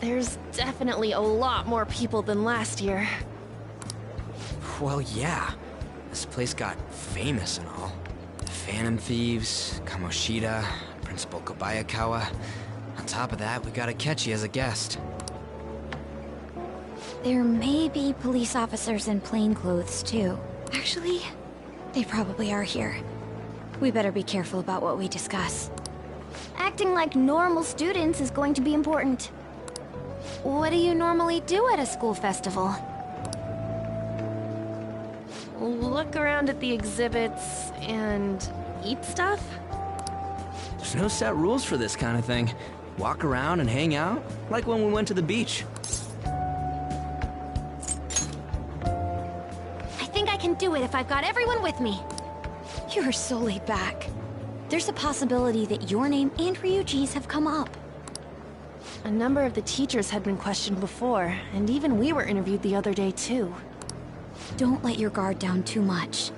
There's definitely a lot more people than last year. Well, yeah. This place got famous and all. The Phantom Thieves, Kamoshida, Principal Kobayakawa. On top of that, we got Akechi as a guest. There may be police officers in plainclothes, too. Actually, they probably are here. We better be careful about what we discuss. Acting like normal students is going to be important. What do you normally do at a school festival? Look around at the exhibits and eat stuff? There's no set rules for this kind of thing. Walk around and hang out, like when we went to the beach. I think I can do it if I've got everyone with me. You're so laid back. There's a possibility that your name and Ryuji's have come up. A number of the teachers had been questioned before, and even we were interviewed the other day too. Don't let your guard down too much.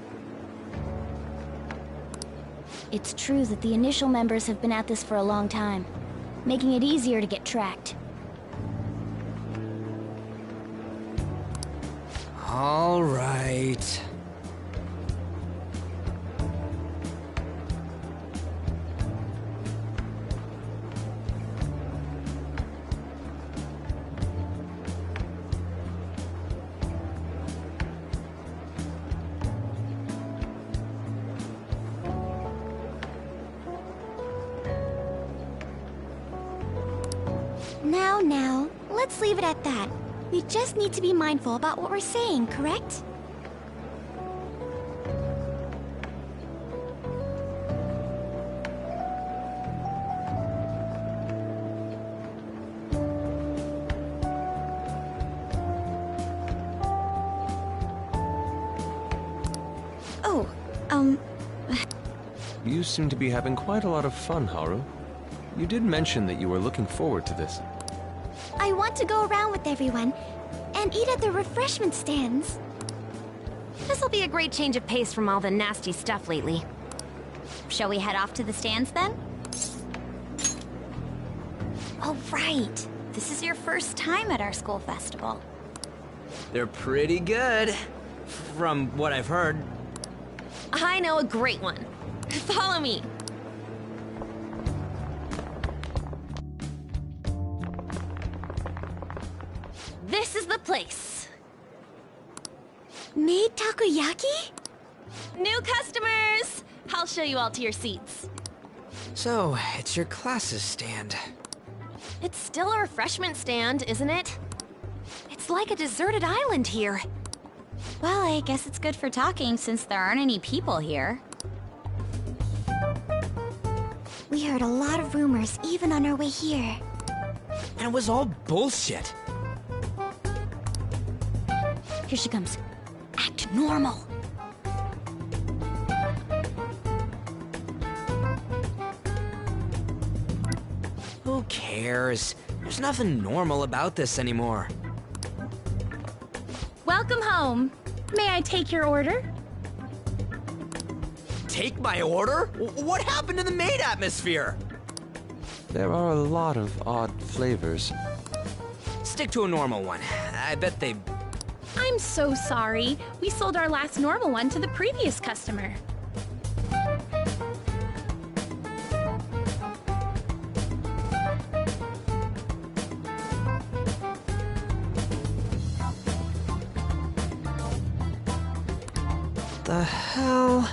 It's true that the initial members have been at this for a long time, making it easier to get tracked. All right. Now, let's leave it at that. We just need to be mindful about what we're saying, correct? Oh, You seem to be having quite a lot of fun, Haru. You did mention that you were looking forward to this. I want to go around with everyone and eat at the refreshment stands. this'll be a great change of pace from all the nasty stuff lately. Shall we head off to the stands then? Oh, right. This is your first time at our school festival. They're pretty good, from what I've heard. I know a great one. Follow me. This is the place. Made takoyaki? New customers! I'll show you all to your seats. So, it's your class's stand. It's still a refreshment stand, isn't it? It's like a deserted island here. Well, I guess it's good for talking since there aren't any people here. We heard a lot of rumors even on our way here. And it was all bullshit. Here she comes. Act normal. Who cares? There's nothing normal about this anymore. Welcome home. May I take your order? Take my order? What happened to the maid atmosphere? There are a lot of odd flavors. Stick to a normal one. I bet they... I'm so sorry. We sold our last normal one to the previous customer. The hell?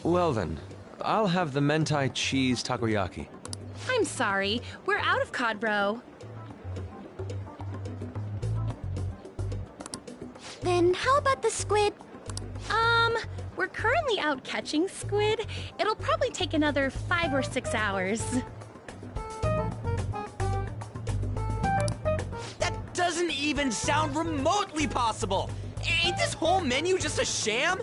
Well then, I'll have the mentai cheese takoyaki. I'm sorry. We're out of cod roe. Then how about the squid? We're currently out catching squid. It'll probably take another 5 or 6 hours. That doesn't even sound remotely possible! Ain't this whole menu just a sham?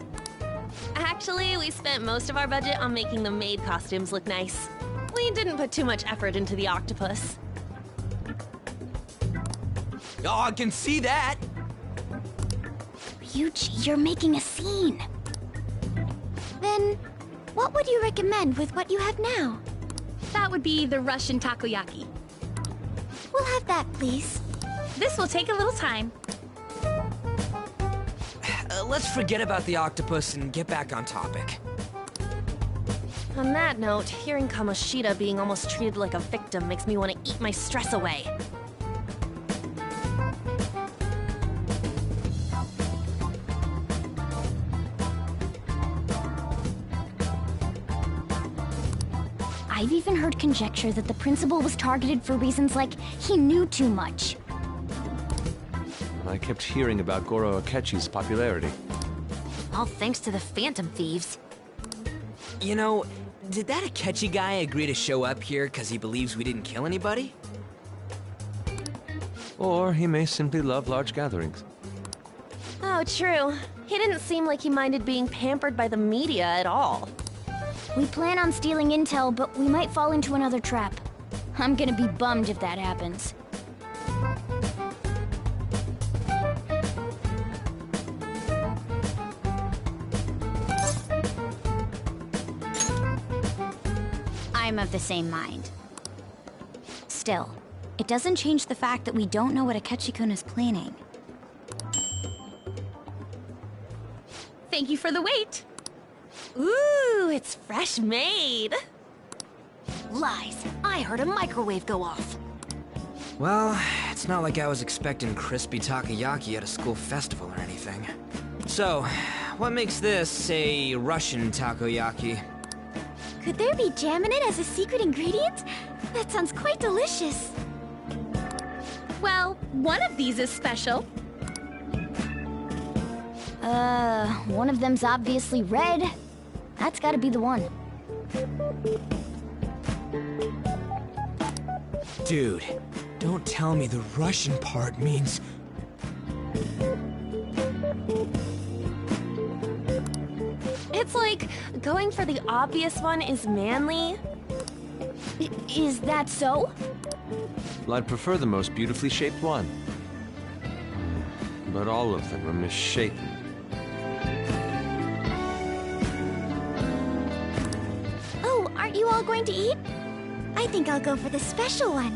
Actually, we spent most of our budget on making the maid costumes look nice. We didn't put too much effort into the octopus. Oh, I can see that! Ryuji, you're making a scene. Then, what would you recommend with what you have now? That would be the Russian takoyaki. We'll have that, please. This will take a little time. Let's forget about the octopus and get back on topic. On that note, hearing Kamoshida being almost treated like a victim makes me want to eat my stress away. I've even heard conjecture that the principal was targeted for reasons like he knew too much. I kept hearing about Goro Akechi's popularity. All thanks to the Phantom Thieves. You know, did that Akechi guy agree to show up here because he believes we didn't kill anybody? Or he may simply love large gatherings. Oh, true. He didn't seem like he minded being pampered by the media at all. We plan on stealing intel, but we might fall into another trap. I'm gonna be bummed if that happens. I'm of the same mind. Still, it doesn't change the fact that we don't know what Akechi-kun is planning. Thank you for the wait. Ooh, it's fresh made. Lies! I heard a microwave go off. Well, it's not like I was expecting crispy takoyaki at a school festival or anything. So, what makes this a Russian takoyaki? Could there be jam in it as a secret ingredient? That sounds quite delicious. Well, one of these is special. One of them's obviously red. That's gotta be the one. Dude, don't tell me the Russian part means... It's like going for the obvious one is manly. Is that so? Well, I'd prefer the most beautifully shaped one. But all of them are misshapen. Oh, aren't you all going to eat? I think I'll go for the special one.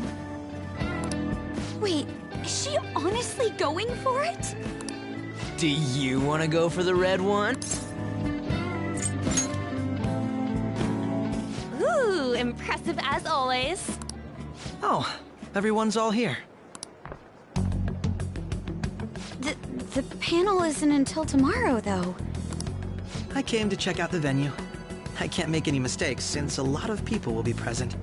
Wait, is she honestly going for it? Do you want to go for the red one? Ooh, impressive as always. Oh, everyone's all here. The panel isn't until tomorrow, though. I came to check out the venue. I can't make any mistakes since a lot of people will be present.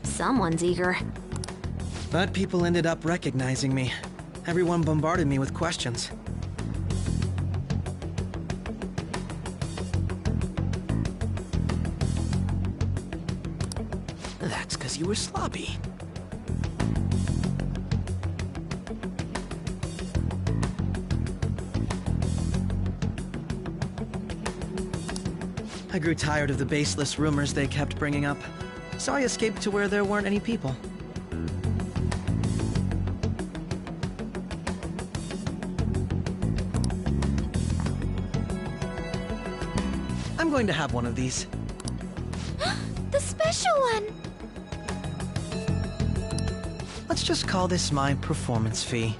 Someone's eager. But people ended up recognizing me. Everyone bombarded me with questions. That's because you were sloppy. I grew tired of the baseless rumors they kept bringing up, so I escaped to where there weren't any people. I'm going to have one of these. The special one! Let's just call this my performance fee.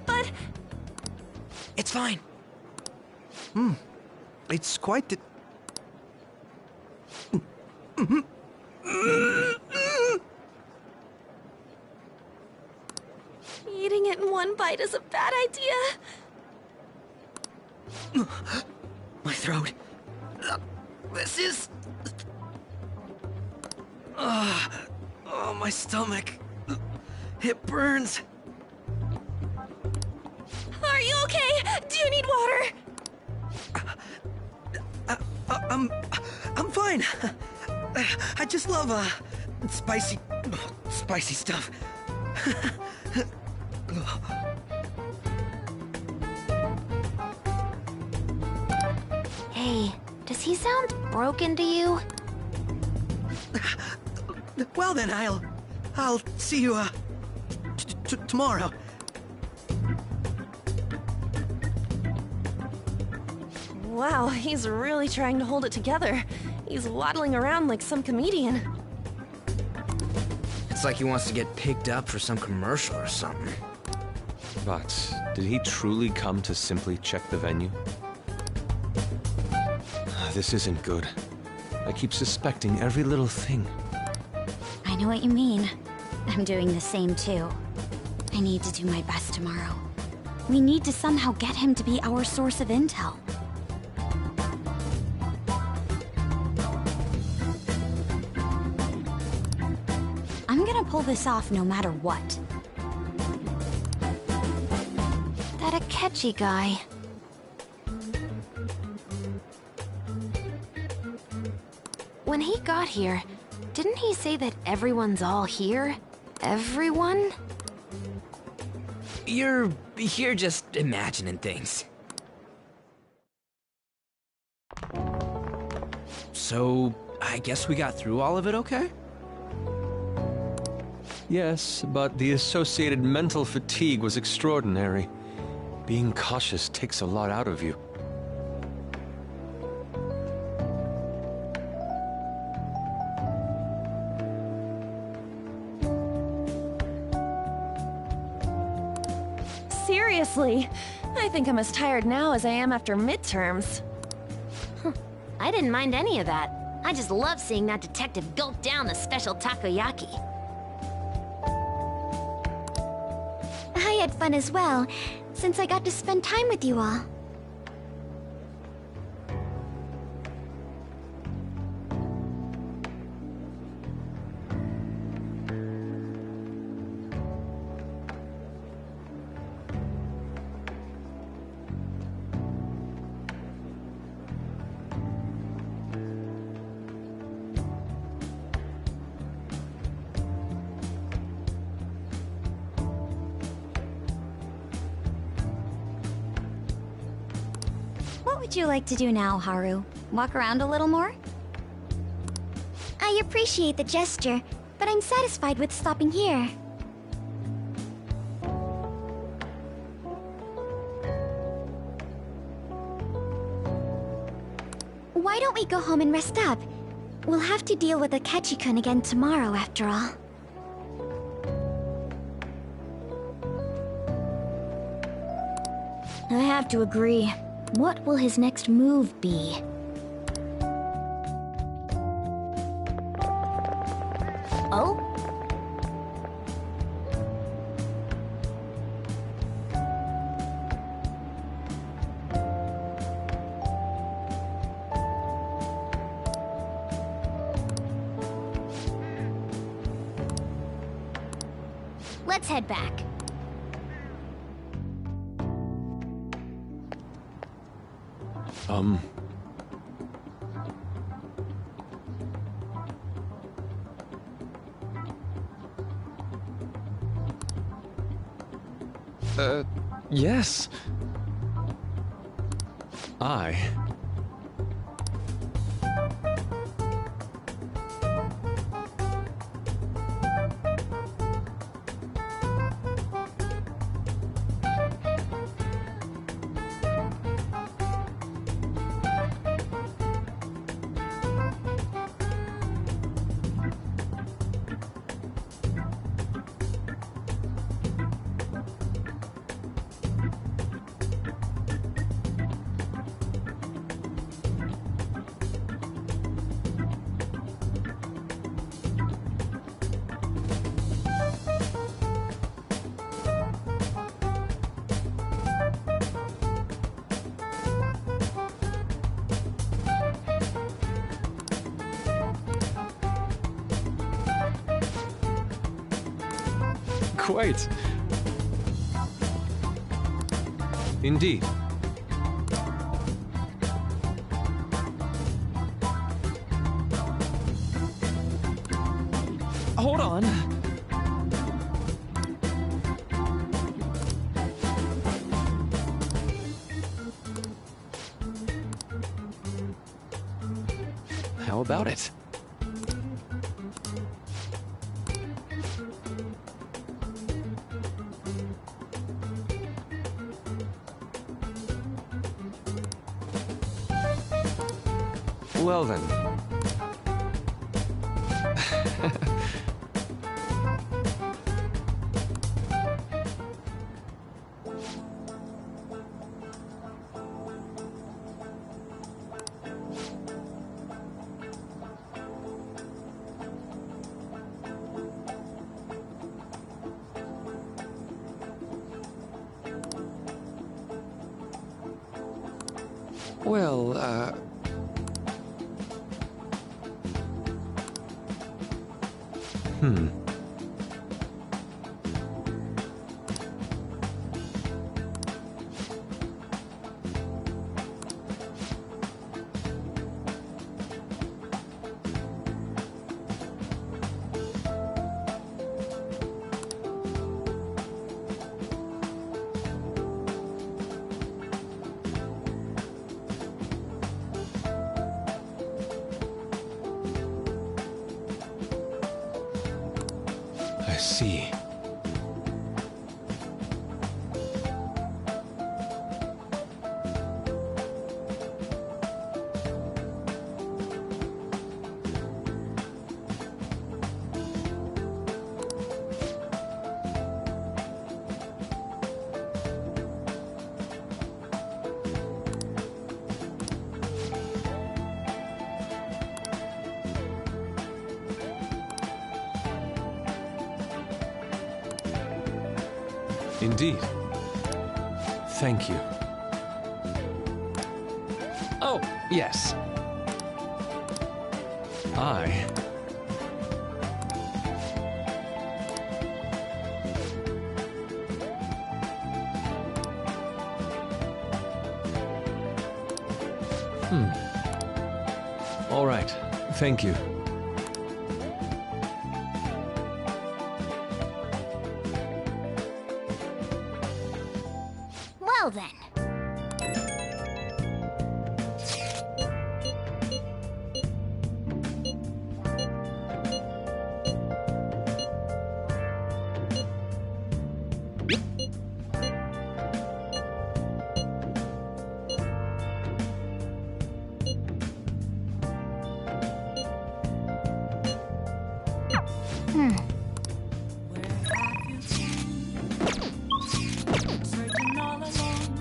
But It's fine. It's quite the... eating it in one bite is a bad idea. My throat. This is... oh, my stomach. It burns. Are you okay? Do you need water? I'm fine. I just love, spicy stuff. Hey, does he sound broken to you? Well then, I'll see you, tomorrow. Wow, he's really trying to hold it together. He's waddling around like some comedian. It's like he wants to get picked up for some commercial or something. But did he truly come to simply check the venue? This isn't good. I keep suspecting every little thing. I know what you mean. I'm doing the same too. I need to do my best tomorrow. We need to somehow get him to be our source of intel. I'm gonna pull this off no matter what. That Akechi guy. When he got here, didn't he say that everyone's all here? Everyone? You're just imagining things. So, I guess we got through all of it okay? Yes, but the associated mental fatigue was extraordinary. Being cautious takes a lot out of you. Seriously, I think I'm as tired now as I am after midterms. I didn't mind any of that. I just love seeing that detective gulp down the special takoyaki. I had fun as well, since I got to spend time with you all. What would you like to do now, Haru? Walk around a little more? I appreciate the gesture, but I'm satisfied with stopping here. Why don't we go home and rest up? We'll have to deal with Akechi-kun again tomorrow, after all. I have to agree. What will his next move be? Oh? Let's head back. Yes. Quite. Indeed. Hold on. How about it? Well then. Well, I see. Indeed. Thank you. Oh, yes. I... All right. Thank you. Well then. Searching all alone,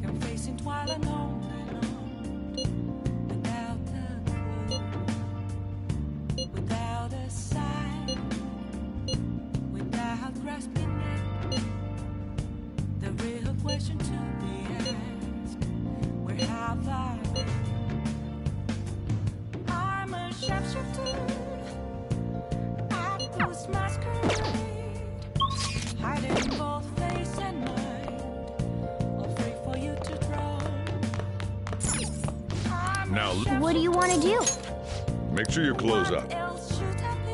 confessing while alone without a clue, without a sign, without grasping it. The real question to be asked: where have I been? I'm a sharpshooter at this masquerade, hiding both face and mind, all free for you to draw. Now, What do you want to do? make sure your clothes up. What else should I be?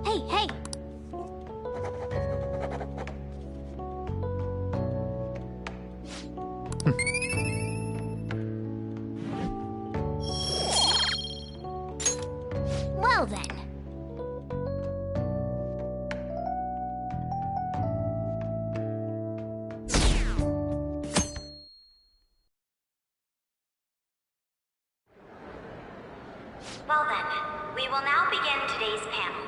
Hey, hey! Well then. Well then, we will now begin today's panel.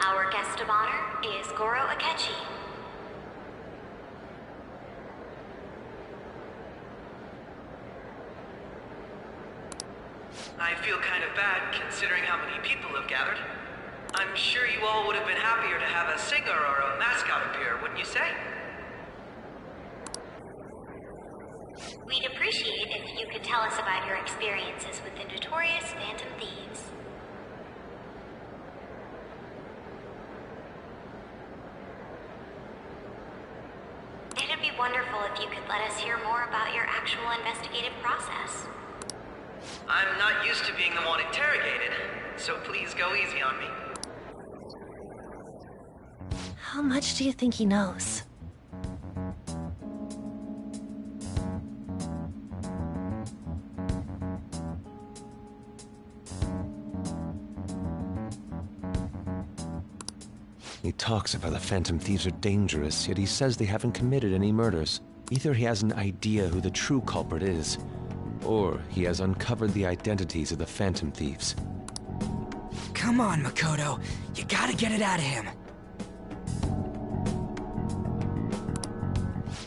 Our guest of honor is Goro Akechi. I feel kind of bad considering how many people have gathered. I'm sure you all would have been happier to have a singer or a mascot appear, wouldn't you say? We'd appreciate tell us about your experiences with the notorious Phantom Thieves. It'd be wonderful if you could let us hear more about your actual investigative process. I'm not used to being the one interrogated, so please go easy on me. How much do you think he knows? He talks about the Phantom Thieves are dangerous, yet he says they haven't committed any murders. Either he has an idea who the true culprit is, or he has uncovered the identities of the Phantom Thieves. Come on, Makoto. You gotta get it out of him.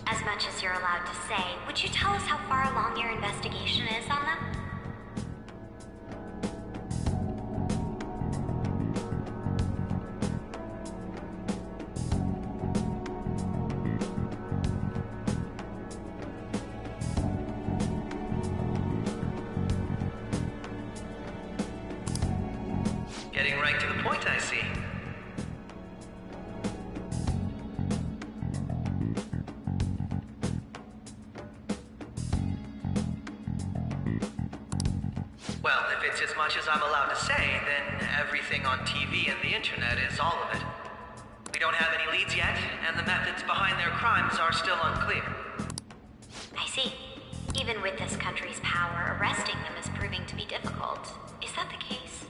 As much as you're allowed to say, would you tell us how far along your investigation is on them? Getting right to the point, I see. Well, if it's as much as I'm allowed to say, then everything on TV and the internet is all of it. We don't have any leads yet, and the methods behind their crimes are still unclear. I see. Even with this country's power, arresting them is proving to be difficult. Is that the case?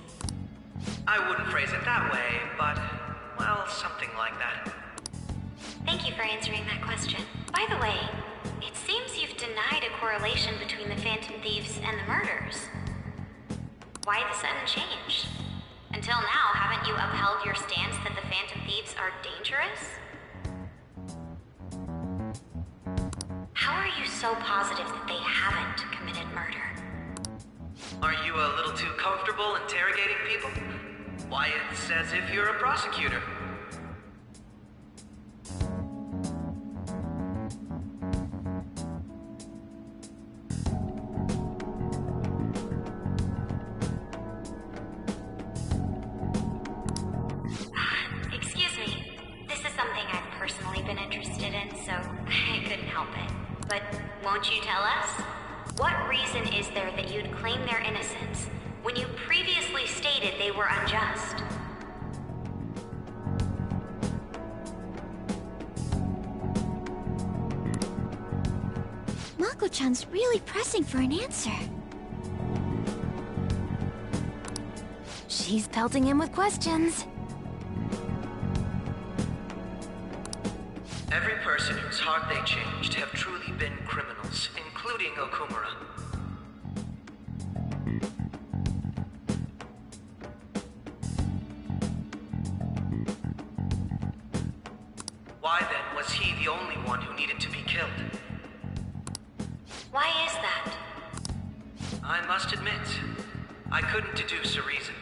I wouldn't phrase it that way, but, well, something like that. Thank you for answering that question. By the way, it seems you've denied a correlation between the Phantom Thieves and the murders. Why the sudden change? Until now, haven't you upheld your stance that the Phantom Thieves are dangerous? How are you so positive that they haven't committed murder? Are you a little too comfortable interrogating people? Why, it's as if you're a prosecutor. Excuse me. This is something I've personally been interested in, so I couldn't help it. But won't you tell us? What reason is there that you'd claim their innocence when you previously stated they were unjust? Mako-chan's really pressing for an answer. She's pelting him with questions. Every person whose heart they changed have truly been criminals, including Okumura. Why then was he the only one who needed to be killed? Why is that? I must admit, I couldn't deduce a reason.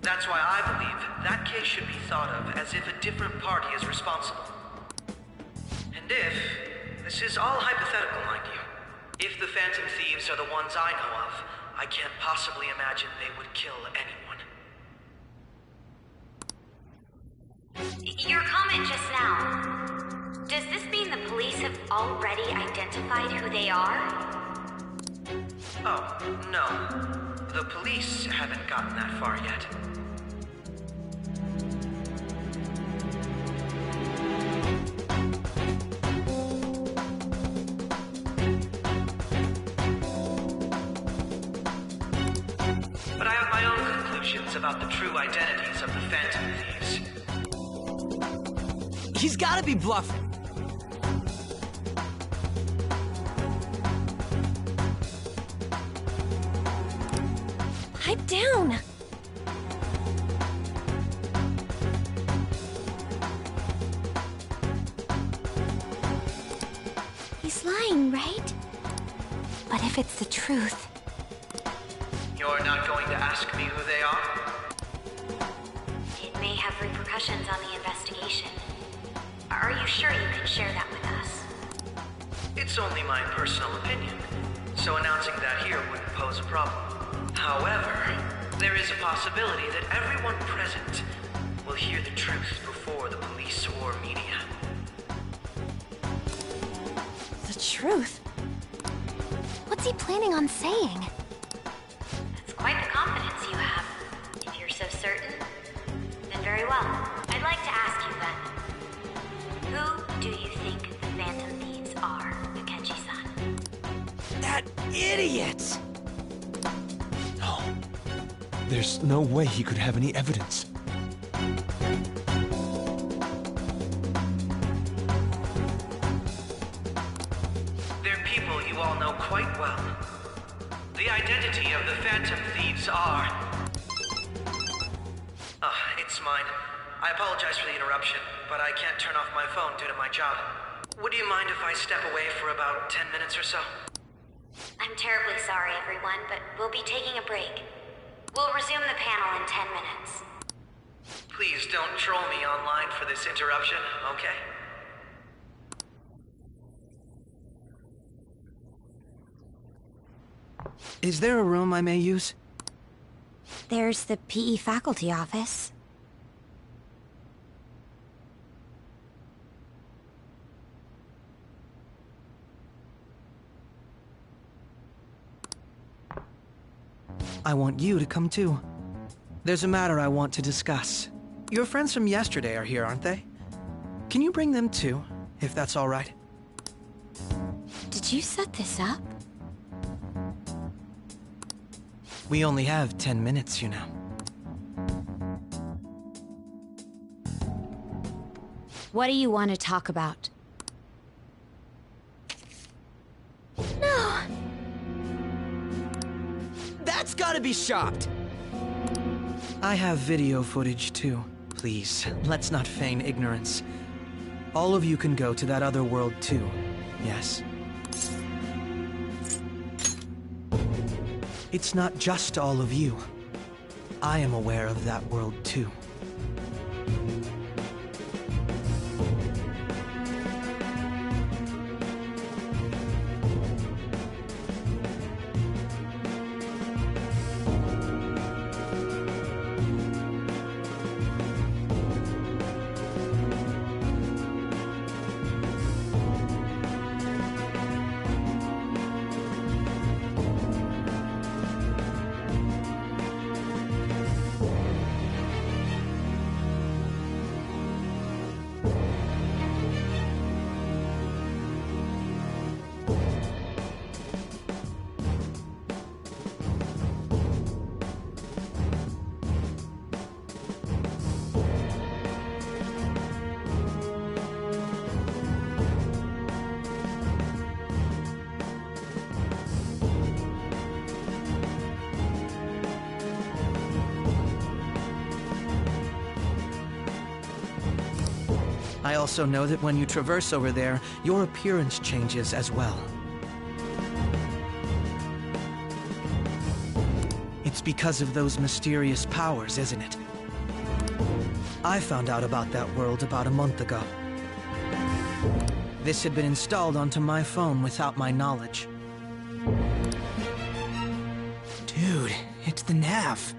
That's why I believe that case should be thought of as if a different party is responsible. And if, this is all hypothetical, mind you, if the Phantom Thieves are the ones I know of, I can't possibly imagine they would kill anyone. Your comment just now, does this mean the police have already identified who they are? Oh, no. The police haven't gotten that far yet. But I have my own conclusions about the true identities of the Phantom Thieves. He's gotta be bluffing. Pipe down! He's lying, right? But if it's the truth, You're not going to ask me who they are? It may have repercussions on the investigation. Are you sure you can share that with us? It's only my personal opinion. so announcing that here wouldn't pose a problem. However, there is a possibility that everyone present will hear the truth before the police or media. The truth? What's he planning on saying? That's quite the confidence you have. If you're so certain, then very well. I'd like to ask you then. Who do you think the Phantom Thieves are, Akechi-san? That idiot! No. There's no way he could have any evidence. They're people you all know quite well. The identity of the Phantom Thieves are... it's mine. I apologize for the interruption, but I can't turn off my phone due to my job. Would you mind if I step away for about 10 minutes or so? I'm terribly sorry, everyone, but we'll be taking a break. We'll resume the panel in 10 minutes. Please don't troll me online for this interruption, okay? Is there a room I may use? There's the PE faculty office. I want you to come too. There's a matter I want to discuss. Your friends from yesterday are here, aren't they? Can you bring them too, if that's all right? Did you set this up? We only have 10 minutes, you know. What do you want to talk about? No! That's gotta be shopped! I have video footage too. Please, let's not feign ignorance. All of you can go to that other world too, yes? It's not just all of you. I am aware of that world too. I also know that when you traverse over there, your appearance changes as well. It's because of those mysterious powers, isn't it? I found out about that world about a month ago. This had been installed onto my phone without my knowledge. Dude, it's the nav.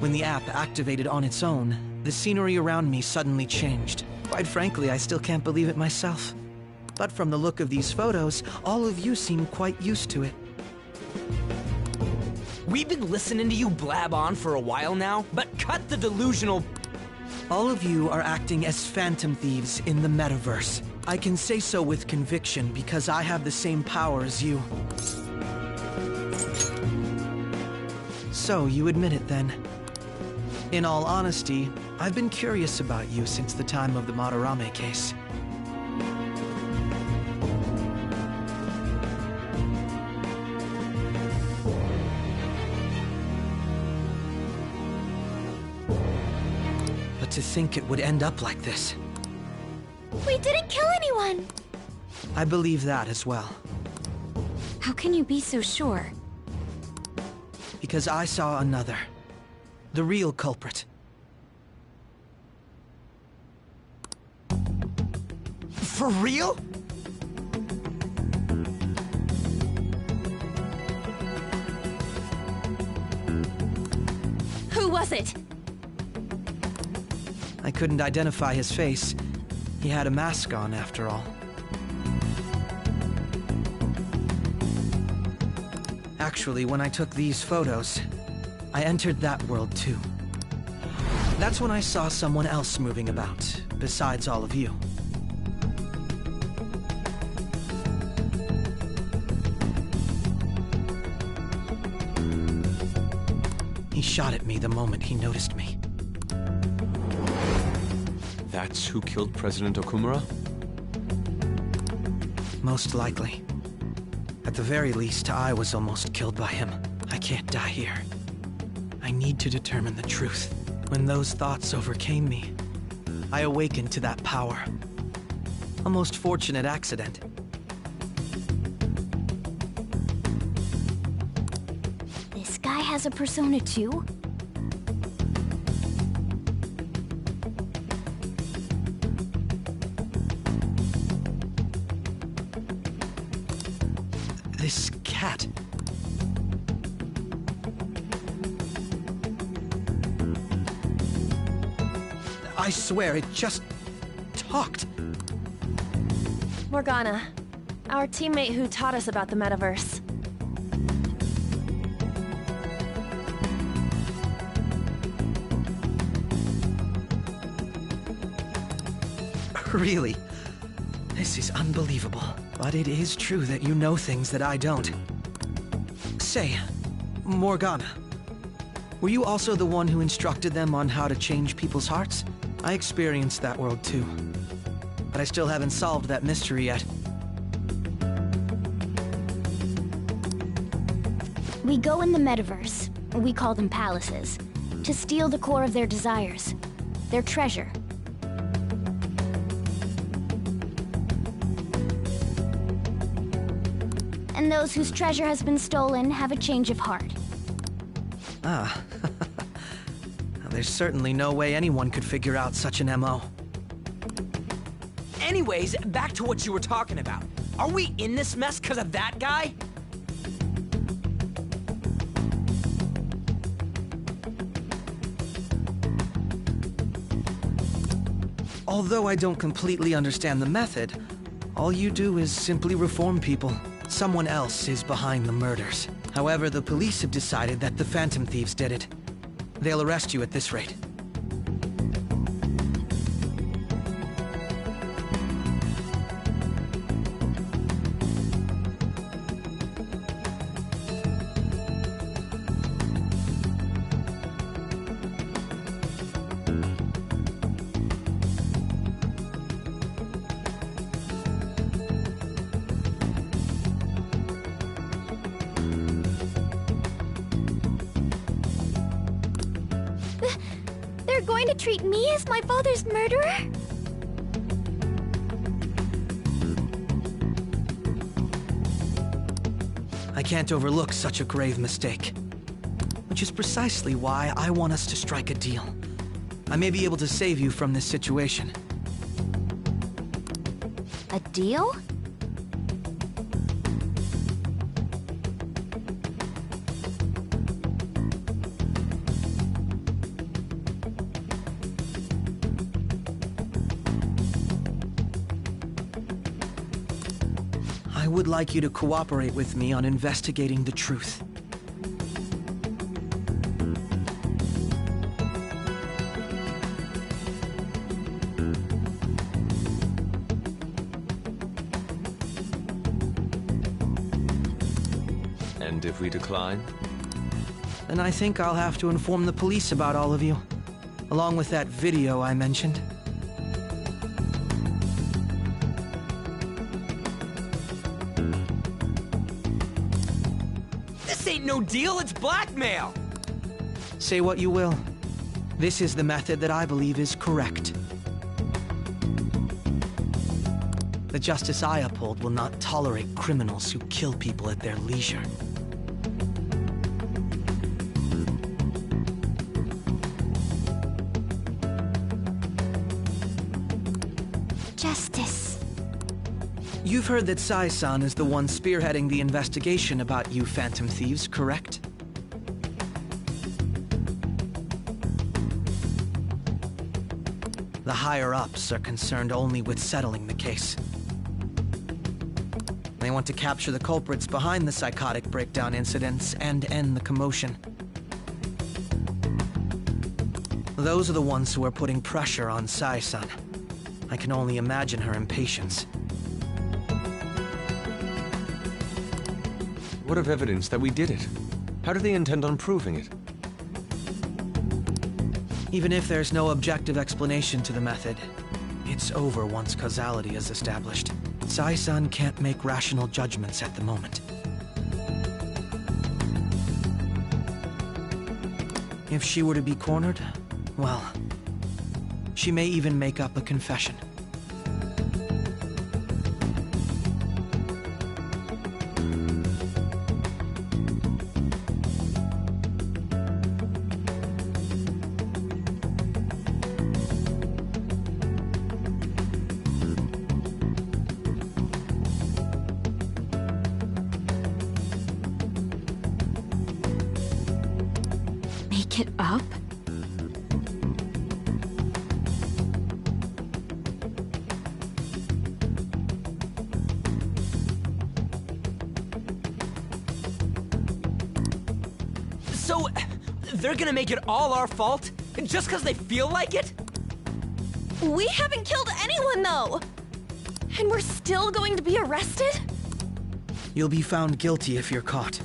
When the app activated on its own, the scenery around me suddenly changed. Quite frankly, I still can't believe it myself. But from the look of these photos, all of you seem quite used to it. We've been listening to you blab on for a while now, but cut the delusional... All of you are acting as Phantom Thieves in the metaverse. I can say so with conviction because I have the same power as you. So, you admit it then. In all honesty, I've been curious about you since the time of the Madarame case. But to think it would end up like this. We didn't kill anyone! I believe that as well. How can you be so sure? Because I saw another. The real culprit. For real? was it? I couldn't identify his face. He had a mask on, after all. Actually, when I took these photos, I entered that world too. That's when I saw someone else moving about, besides all of you. He shot at me the moment he noticed me. That's who killed President Okumura? Most likely. At the very least, I was almost killed by him. I can't die here. I need to determine the truth. When those thoughts overcame me, I awakened to that power. A most fortunate accident. This guy has a persona too? This cat. I swear, it just talked. Morgana, our teammate who taught us about the metaverse. Really? This is unbelievable. But it is true that you know things that I don't. Say, Morgana, were you also the one who instructed them on how to change people's hearts? I experienced that world too. But I still haven't solved that mystery yet. We go in the metaverse, we call them palaces, to steal the core of their desires, their treasure. And those whose treasure has been stolen have a change of heart. Ah. There's certainly no way anyone could figure out such an MO. Anyways, back to what you were talking about. Are we in this mess because of that guy? Although I don't completely understand the method, all you do is simply reform people. Someone else is behind the murders. However, the police have decided that the Phantom Thieves did it. They'll arrest you at this rate. They're going to treat me as my father's murderer? I can't overlook such a grave mistake. Which is precisely why I want us to strike a deal. I may be able to save you from this situation. A deal? I would like you to cooperate with me on investigating the truth. And if we decline? Then I think I'll have to inform the police about all of you, along with that video I mentioned. This ain't no deal, it's blackmail! Say what you will. This is the method that I believe is correct. The justice I uphold will not tolerate criminals who kill people at their leisure. Justice. You've heard that Sai-san is the one spearheading the investigation about you Phantom Thieves, correct? The higher-ups are concerned only with settling the case. They want to capture the culprits behind the psychotic breakdown incidents and end the commotion. Those are the ones who are putting pressure on Sai-san. I can only imagine her impatience. What of evidence that we did it? How do they intend on proving it? Even if there's no objective explanation to the method, it's over once causality is established. Sai-san can't make rational judgments at the moment. If she were to be cornered, well, she may even make up a confession. Make it up? So, they're gonna make it all our fault? Just because they feel like it? We haven't killed anyone, though! And we're still going to be arrested? You'll be found guilty if you're caught,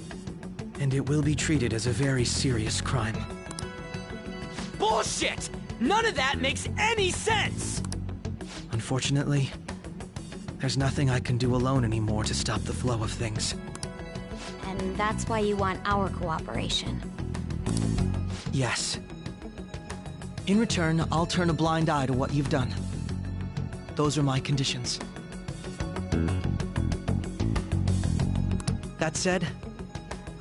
and it will be treated as a very serious crime. Bullshit! None of that makes any sense! Unfortunately, there's nothing I can do alone anymore to stop the flow of things. And that's why you want our cooperation. Yes. In return, I'll turn a blind eye to what you've done. Those are my conditions. That said,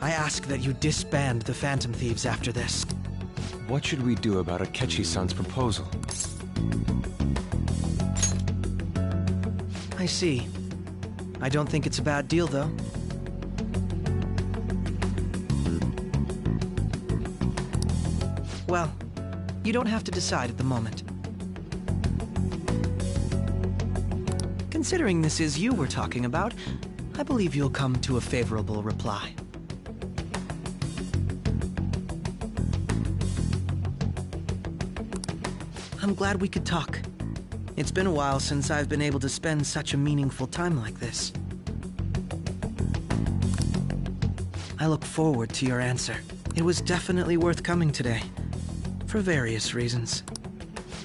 I ask that you disband the Phantom Thieves after this. What should we do about Akechi-san's proposal? I see. I don't think it's a bad deal, though. Well, you don't have to decide at the moment. Considering this is you we're talking about, I believe you'll come to a favorable reply. I'm glad we could talk. It's been a while since I've been able to spend such a meaningful time like this. I look forward to your answer. It was definitely worth coming today, for various reasons.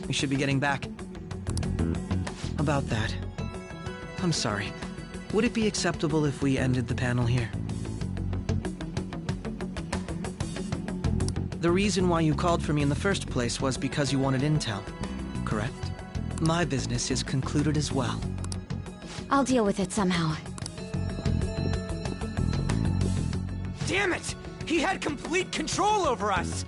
We should be getting back. About that, I'm sorry. Would it be acceptable if we ended the panel here? The reason why you called for me in the first place was because you wanted intel, correct? My business is concluded as well. I'll deal with it somehow. Damn it! He had complete control over us!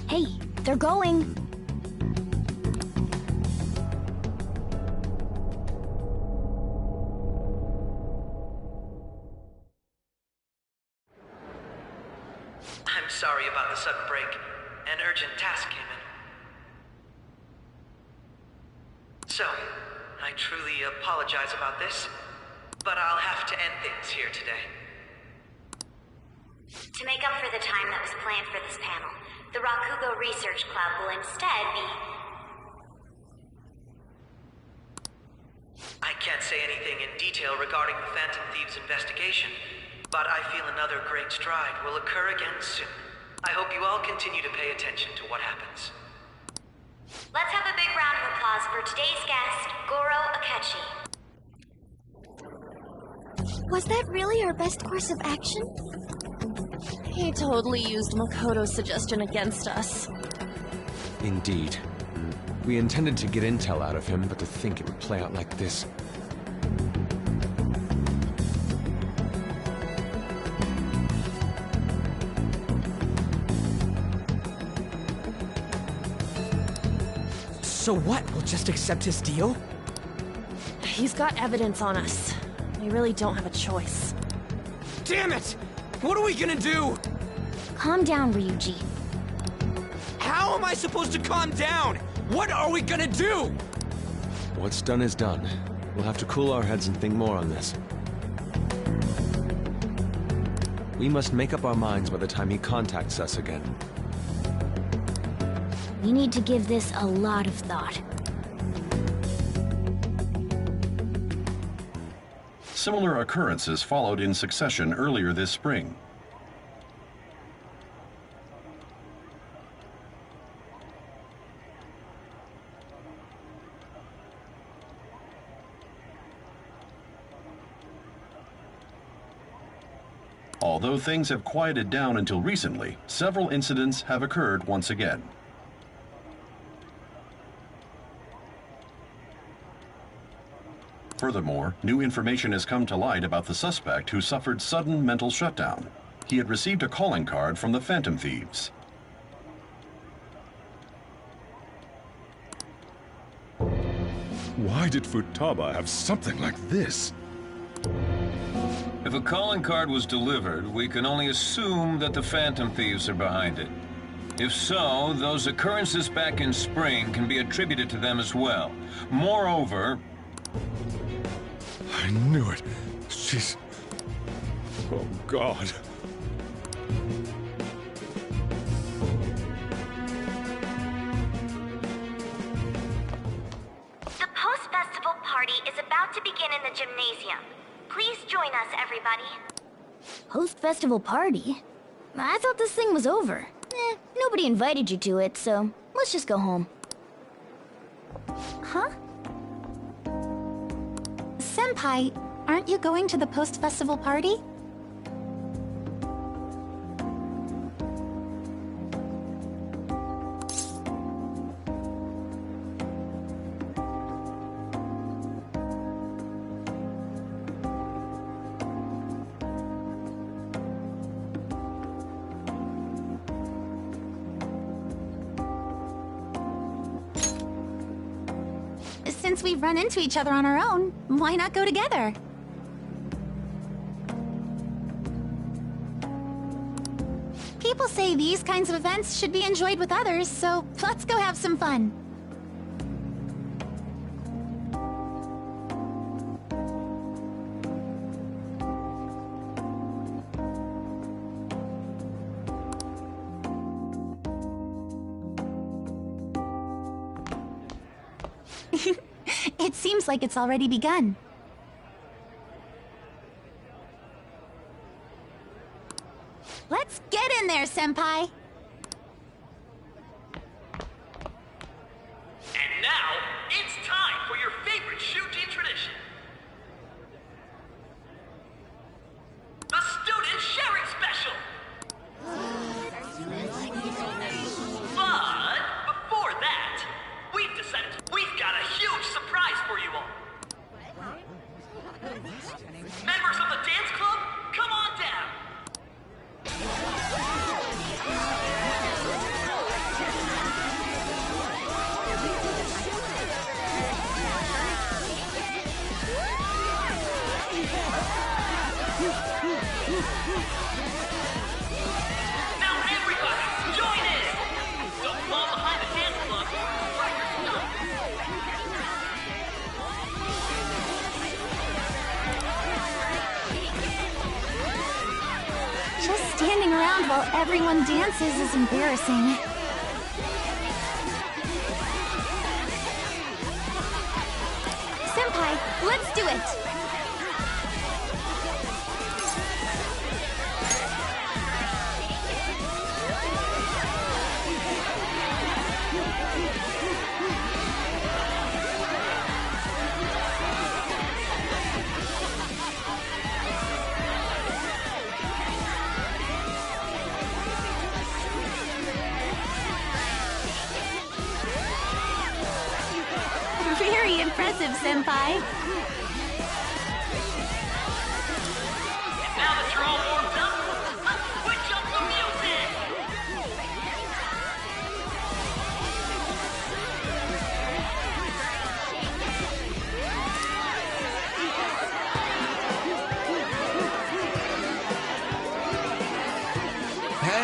Hey, they're going. I'm sorry about the sudden break. An urgent task came in. So, I truly apologize about this, but I'll have to end things here today. To make up for the time that was planned for this panel, the Rakugo Research Club will instead be... I can't say anything in detail regarding the Phantom Thieves investigation, but I feel another great stride will occur again soon. I hope you all continue to pay attention to what happens. Let's have a big round of applause for today's guest, Goro Akechi. Was that really our best course of action? He totally used Makoto's suggestion against us. Indeed. We intended to get intel out of him, but to think it would play out like this. So what? We'll just accept his deal? He's got evidence on us. We really don't have a choice. Damn it! What are we gonna do? Calm down, Ryuji. How am I supposed to calm down? What are we gonna do? What's done is done. We'll have to cool our heads and think more on this. We must make up our minds by the time he contacts us again. We need to give this a lot of thought. Similar occurrences followed in succession earlier this spring. Although things have quieted down until recently, several incidents have occurred once again. Furthermore, new information has come to light about the suspect who suffered sudden mental shutdown. He had received a calling card from the Phantom Thieves. Why did Futaba have something like this? If a calling card was delivered, we can only assume that the Phantom Thieves are behind it. If so, those occurrences back in spring can be attributed to them as well. Moreover... I knew it. She's... Oh, God. The post-festival party is about to begin in the gymnasium. Please join us, everybody. Post-festival party? I thought this thing was over. Nobody invited you to it, so let's just go home. Huh? Senpai, aren't you going to the post-festival party? Since we've run into each other on our own, why not go together? People say these kinds of events should be enjoyed with others, so let's go have some fun. It seems like it's already begun. Let's get in there, Senpai! And now, it's time for your favorite Shuji tradition. The Student Sharing Special! But before that, we've decided we've got a huge surprise for you all. Members of the dance club, come on down. Now everybody, join in! Don't fall behind the dance club. Find your stuff. Just standing around while everyone dances is embarrassing. Senpai, let's do it! Very impressive, Senpai. Now that you're all warmed up, let's switch up the music!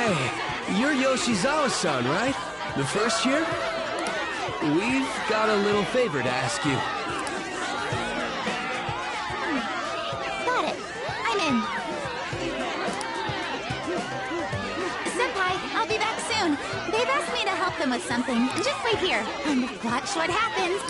Hey, you're Yoshizawa-san, right? The first year? We've got a little favor to ask you. Got it. I'm in. Senpai, I'll be back soon. They've asked me to help them with something. Just wait here and watch what happens.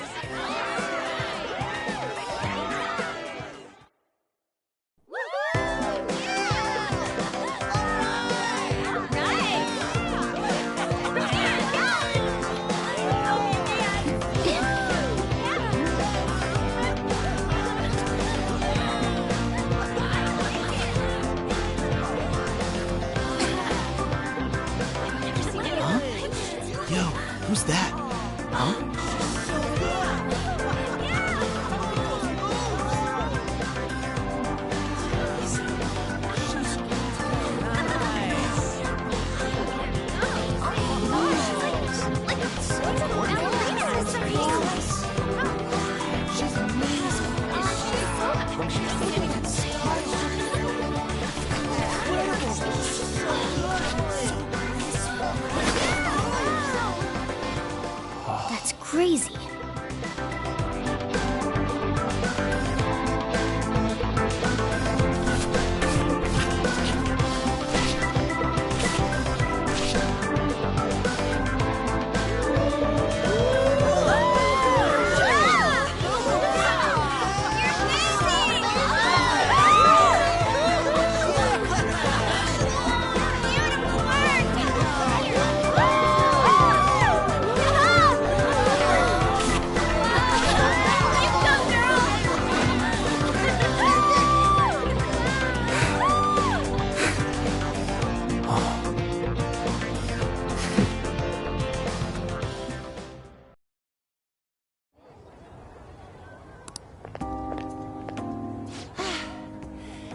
Who's that? Huh? That's crazy.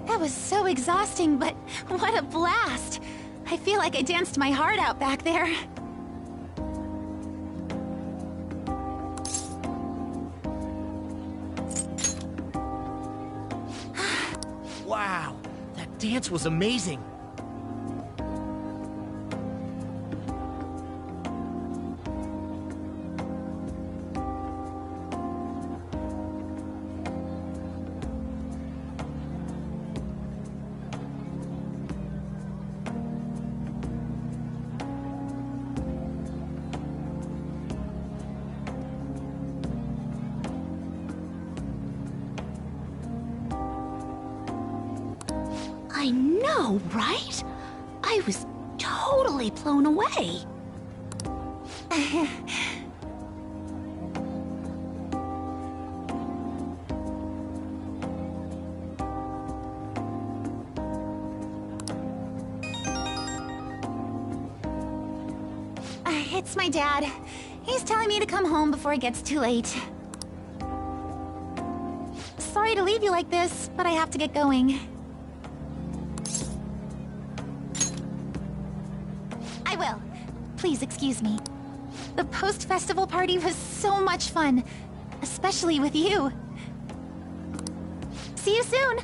That was so exhausting, but what a blast! I feel like I danced my heart out back there. Wow, that dance was amazing. I know, right? I was totally blown away. It's my dad. He's telling me to come home before it gets too late. Sorry to leave you like this, but I have to get going. I will. Please excuse me. The post-festival party was so much fun, especially with you. See you soon!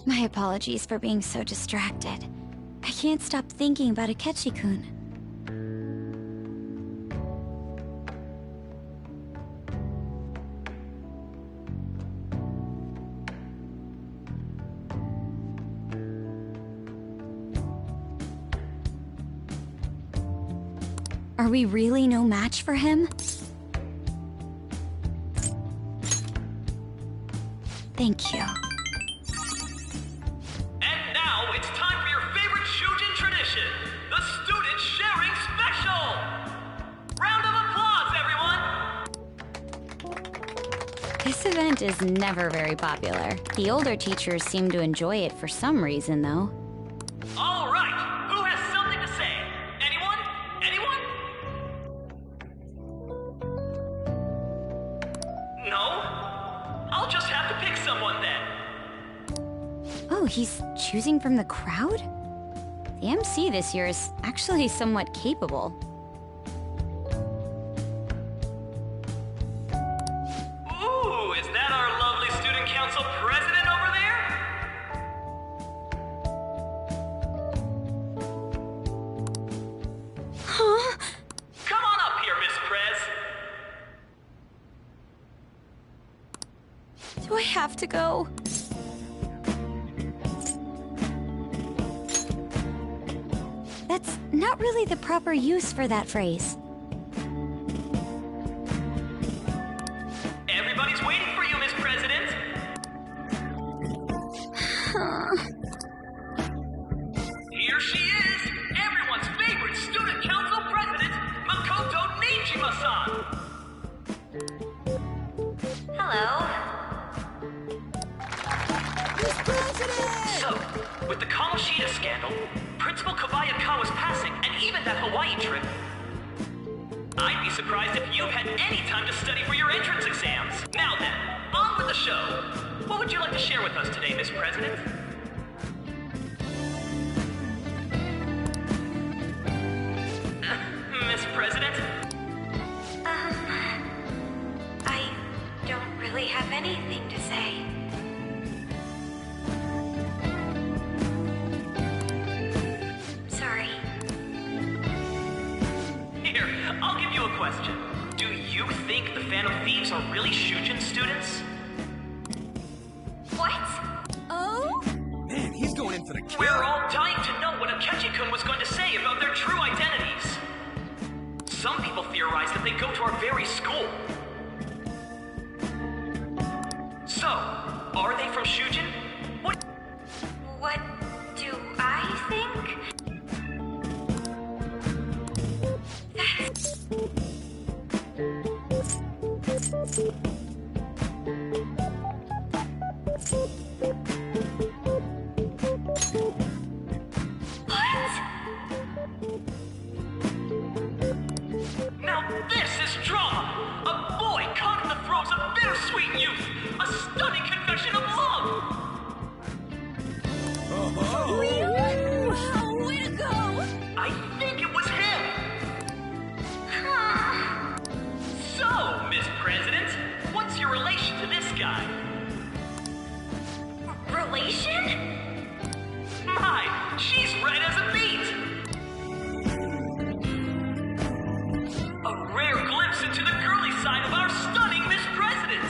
My apologies for being so distracted. I can't stop thinking about Akechi-kun. Are we really no match for him? Thank you. And now it's time for your favorite Shujin tradition, the Student Sharing Special! Round of applause, everyone! This event is never very popular. The older teachers seem to enjoy it for some reason, though. All right, who has something to say? Anyone? Anyone? No? I'll just have to pick someone then. Oh, he's choosing from the crowd? The MC this year is actually somewhat capable. Ooh, is that our lovely student council president over there? Huh? Come on up here, Miss Prez. Do I have to go? That's not really the proper use for that phrase. Everybody's waiting for you, Miss President. Here she is, everyone's favorite student council president, Makoto Nijima-san. Hello. So, with the Kamoshida scandal, Principal Kobayakawa's passing, and even that Hawaii trip, I'd be surprised if you've had any time to study for your entrance exams. Now then, on with the show. What would you like to share with us today, Miss President? Miss President? I don't really have anything to say. Sorry. Here, I'll give you a question. Do you think the Phantom Thieves are really Shujin students? What? Oh? Man, he's going in for the kill. We're all dying to know what Akechi-kun was going to say about their true identities. Some people theorize that they go to our very school. So, are they from Shujin? What? What do I think? Now this is drama! A boy caught in the throes of bittersweet youth! A stunning confession of love! Oh, Wow, way to go! I think it was him! So, Miss President, what's your relation to this guy? Relation? My, she's red as a beet! A rare glimpse into the girly side of our stunning Miss President!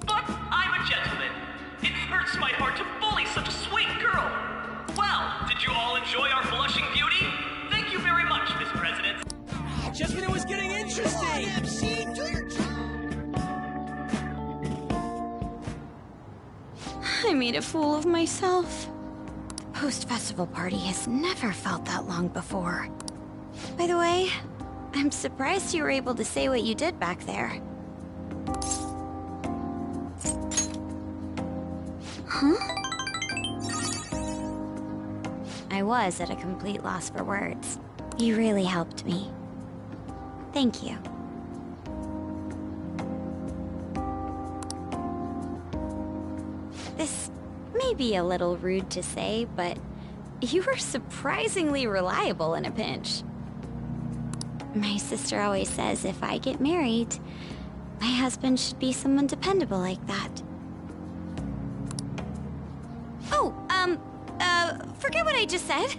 But I'm a gentleman. It hurts my heart to bully such a sweet girl. Well, did you all enjoy our blushing beauty? Thank you very much, Miss President. just when it was getting interesting. MC, do your job. I made a fool of myself. The post-festival party has never felt that long before. By the way, I'm surprised you were able to say what you did back there. Huh? I was at a complete loss for words. You really helped me. Thank you. This may be a little rude to say, but you were surprisingly reliable in a pinch. My sister always says if I get married, my husband should be someone dependable like that. Oh, forget what I just said.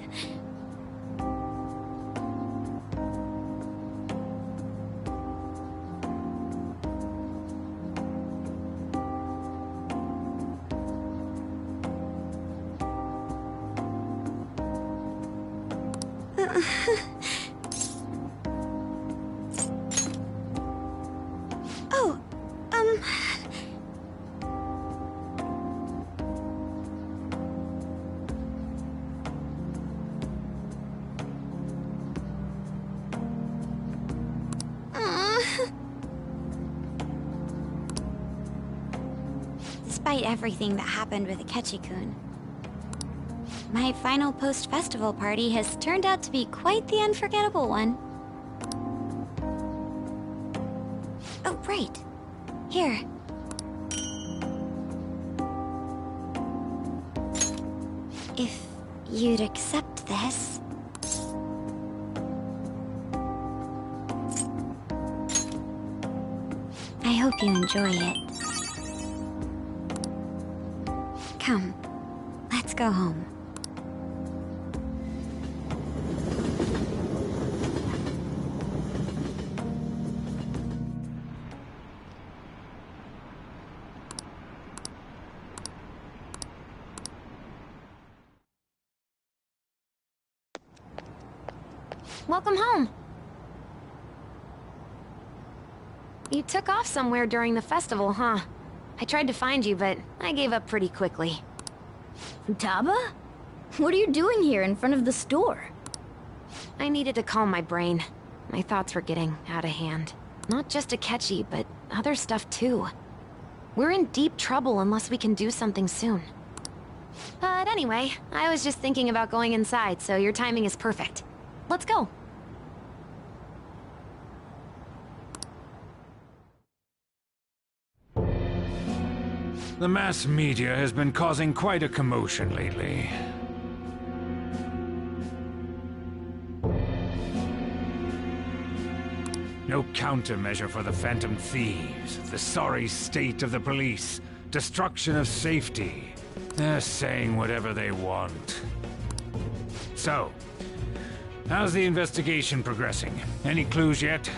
quite everything that happened with Akechi-kun. My final post-festival party has turned out to be quite the unforgettable one. Oh, right. Here. If you'd accept this... I hope you enjoy it. Come, let's go home. Welcome home. You took off somewhere during the festival, huh? I tried to find you, but I gave up pretty quickly. Futaba? What are you doing here in front of the store? I needed to calm my brain. My thoughts were getting out of hand. Not just Akechi, but other stuff too. We're in deep trouble unless we can do something soon. But anyway, I was just thinking about going inside, so your timing is perfect. Let's go. The mass media has been causing quite a commotion lately. No countermeasure for the Phantom Thieves, the sorry state of the police, destruction of safety. They're saying whatever they want. So, how's the investigation progressing? Any clues yet?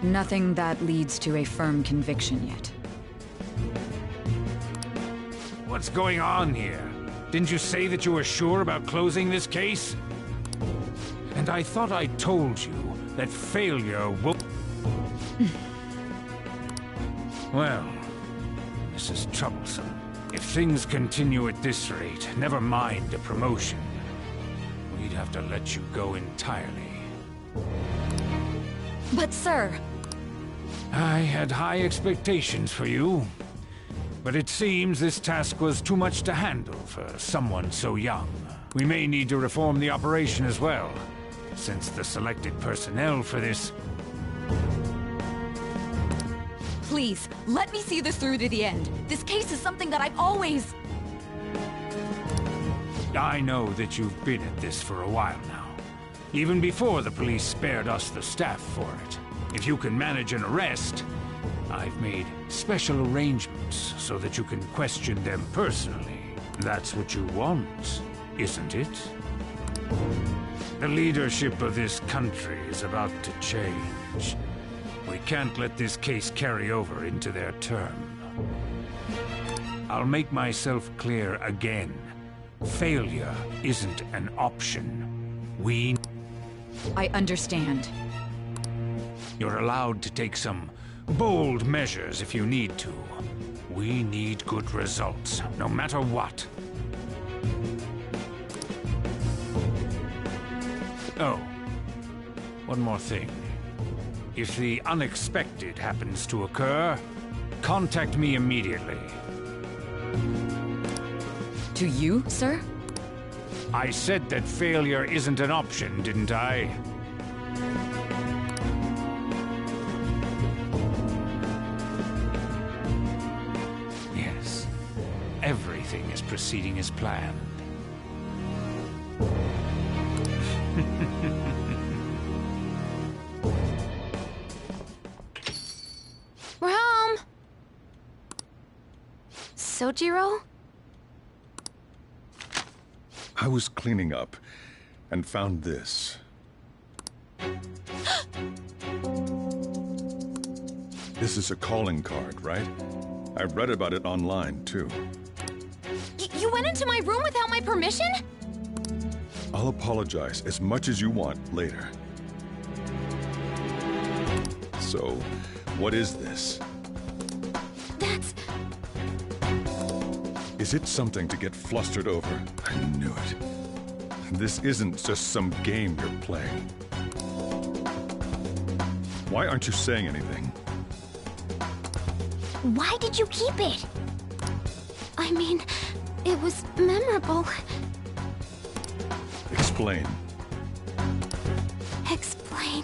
Nothing that leads to a firm conviction yet. What's going on here? Didn't you say that you were sure about closing this case? And I thought I told you that failure will... Well, this is troublesome. If things continue at this rate, never mind a promotion. We'd have to let you go entirely. But sir... I had high expectations for you. But it seems this task was too much to handle for someone so young. We may need to reform the operation as well, since the selected personnel for this... Please, let me see this through to the end. This case is something that I've always... I know that you've been at this for a while now. Even before the police spared us the staff for it. If you can manage an arrest, I've made special arrangements so that you can question them personally. That's what you want, isn't it? The leadership of this country is about to change. We can't let this case carry over into their term. I'll make myself clear again. Failure isn't an option. I understand. You're allowed to take some bold measures if you need to. We need good results, no matter what. Oh, one more thing. If the unexpected happens to occur, contact me immediately. To you, sir? I said that failure isn't an option, didn't I? Yes. Everything is proceeding as planned. We're home! Sojiro? I was cleaning up and found this. This is a calling card, right? I read about it online, too. You went into my room without my permission? I'll apologize as much as you want later. So, what is this? That's... Is it something to get flustered over? I knew it. This isn't just some game you're playing. Why aren't you saying anything? Why did you keep it? I mean, it was memorable. Explain. Explain.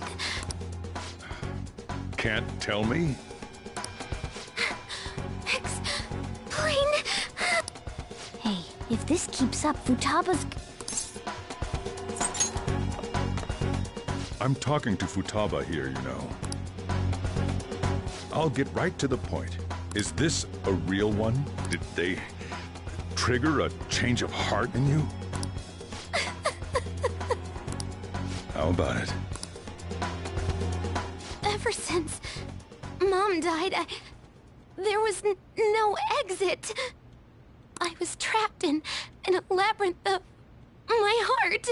Can't tell me? Explain. Hey, if this keeps up, Futaba's... I'm talking to Futaba here, you know. I'll get right to the point. Is this a real one? Did they trigger a change of heart in you? How about it? Ever since Mom died, there was no exit. I was trapped in a labyrinth of my heart.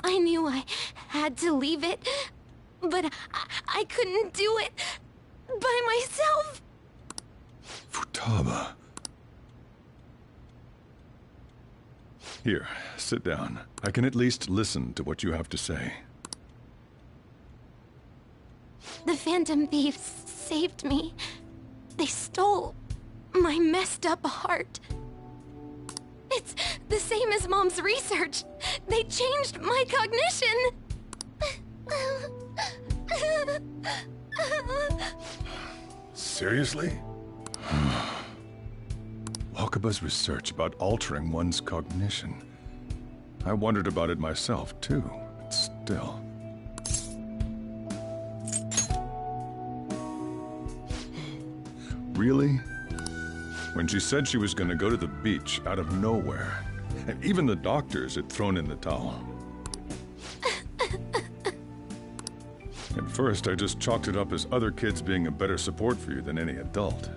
I knew I had to leave it, but I couldn't do it by myself. Futaba. Here, sit down. I can at least listen to what you have to say. The Phantom Thieves saved me. They stole my messed up heart. It's the same as Mom's research. They changed my cognition. Seriously? Wakaba's research about altering one's cognition. I wondered about it myself, too. But still. Really? When she said she was going to go to the beach out of nowhere, and even the doctors had thrown in the towel. At first, I just chalked it up as other kids being a better support for you than any adult.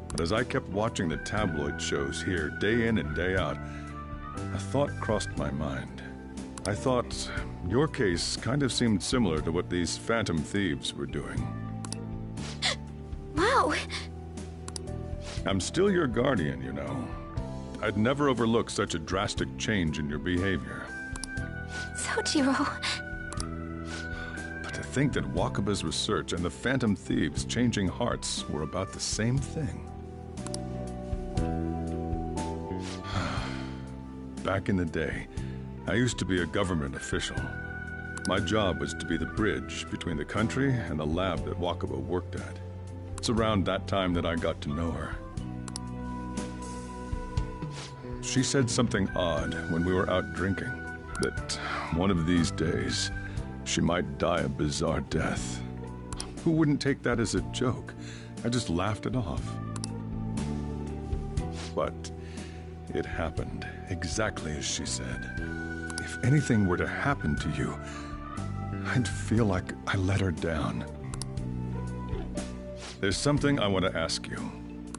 But as I kept watching the tabloid shows here, day in and day out, a thought crossed my mind. I thought your case kind of seemed similar to what these Phantom Thieves were doing. Wow. I'm still your guardian, you know. I'd never overlook such a drastic change in your behavior. Sojiro. But to think that Wakaba's research and the Phantom Thieves' changing hearts were about the same thing. Back in the day, I used to be a government official. My job was to be the bridge between the country and the lab that Wakaba worked at. It's around that time that I got to know her. She said something odd when we were out drinking, that one of these days, she might die a bizarre death. Who wouldn't take that as a joke? I just laughed it off. But it happened exactly as she said. If anything were to happen to you, I'd feel like I let her down. There's something I want to ask you.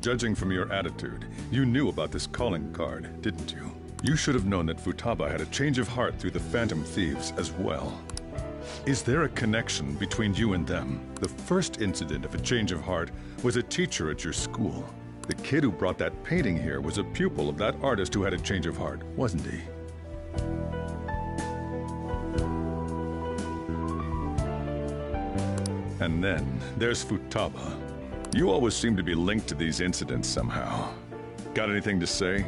Judging from your attitude, you knew about this calling card, didn't you? You should have known that Futaba had a change of heart through the Phantom Thieves as well. Is there a connection between you and them? The first incident of a change of heart was a teacher at your school. The kid who brought that painting here was a pupil of that artist who had a change of heart, wasn't he? And then there's Futaba. You always seem to be linked to these incidents somehow. Got anything to say?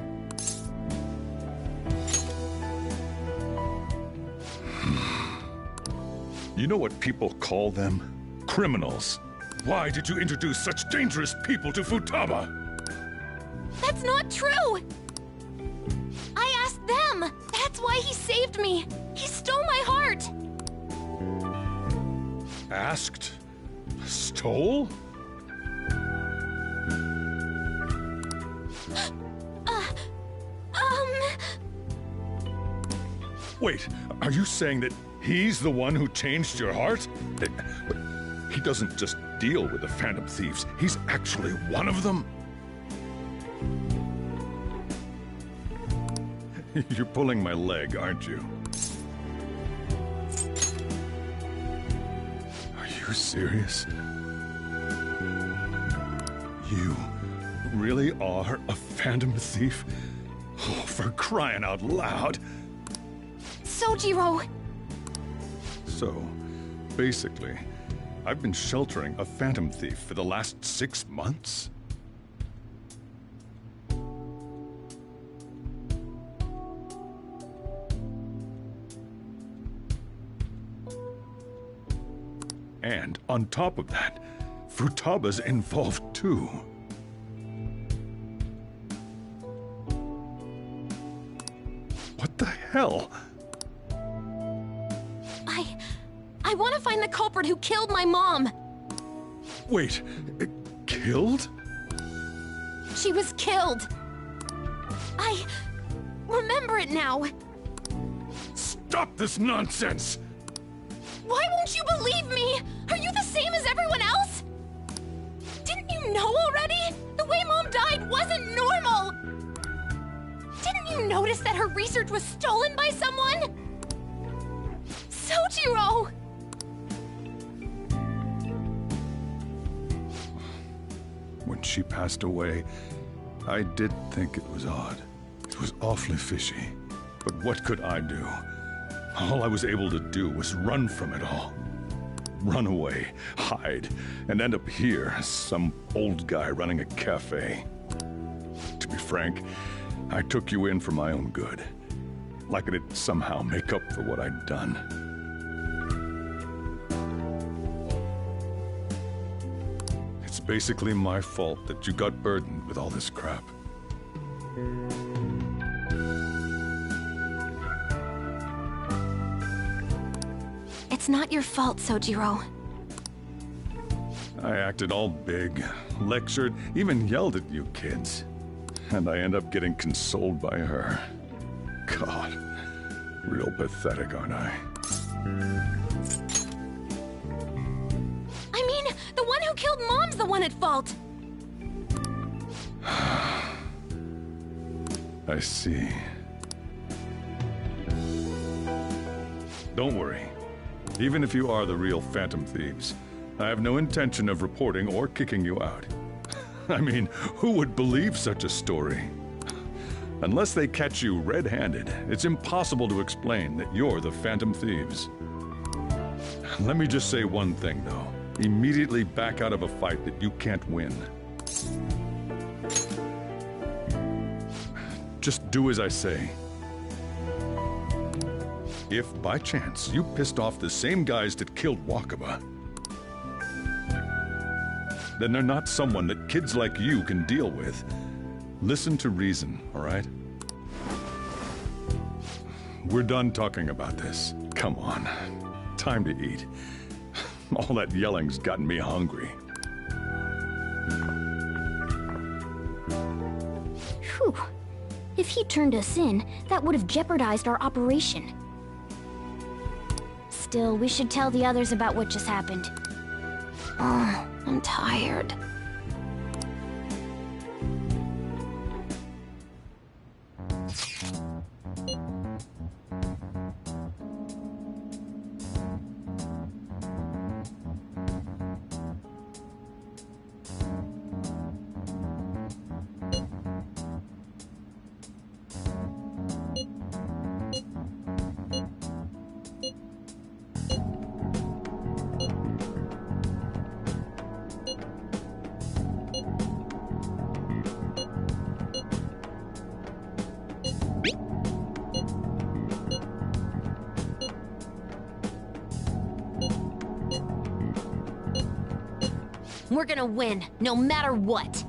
You know what people call them? Criminals. Why did you introduce such dangerous people to Futaba? That's not true! I asked them! That's why he saved me! He stole my heart! Asked? Stole? Wait, are you saying that he's the one who changed your heart? He doesn't just deal with the Phantom Thieves, he's actually one of them? You're pulling my leg, aren't you? Are you serious? You really are a Phantom Thief? Oh, for crying out loud! Sojiro! So, basically, I've been sheltering a Phantom Thief for the last 6 months? And on top of that, Futaba's involved too. What the hell? I want to find the culprit who killed my mom. Wait, killed? She was killed. I remember it now. Stop this nonsense! Why won't you believe me? Are you the same as everyone else? Didn't you know already? The way Mom died wasn't normal. Didn't you notice that her research was stolen by someone? Sojiro! When she passed away, I did think it was odd. It was awfully fishy. But what could I do? All I was able to do was run from it all. Run away, hide, and end up here as some old guy running a cafe. To be frank, I took you in for my own good. Like it'd somehow make up for what I'd done. It's basically my fault that you got burdened with all this crap. It's not your fault, Sojiro. I acted all big, lectured, even yelled at you kids. And I end up getting consoled by her. God, real pathetic, aren't I? I mean, the one who killed Mom's the one at fault. I see. Don't worry. Even if you are the real Phantom Thieves, I have no intention of reporting or kicking you out. I mean, who would believe such a story? Unless they catch you red-handed, it's impossible to explain that you're the Phantom Thieves. Let me just say one thing, though. Immediately back out of a fight that you can't win. Just do as I say. If, by chance, you pissed off the same guys that killed Wakaba, then they're not someone that kids like you can deal with. Listen to reason, all right? We're done talking about this. Come on. Time to eat. All that yelling's gotten me hungry. Whew. If he turned us in, that would have jeopardized our operation. Still, we should tell the others about what just happened. Oh, I'm tired. We're gonna win, no matter what.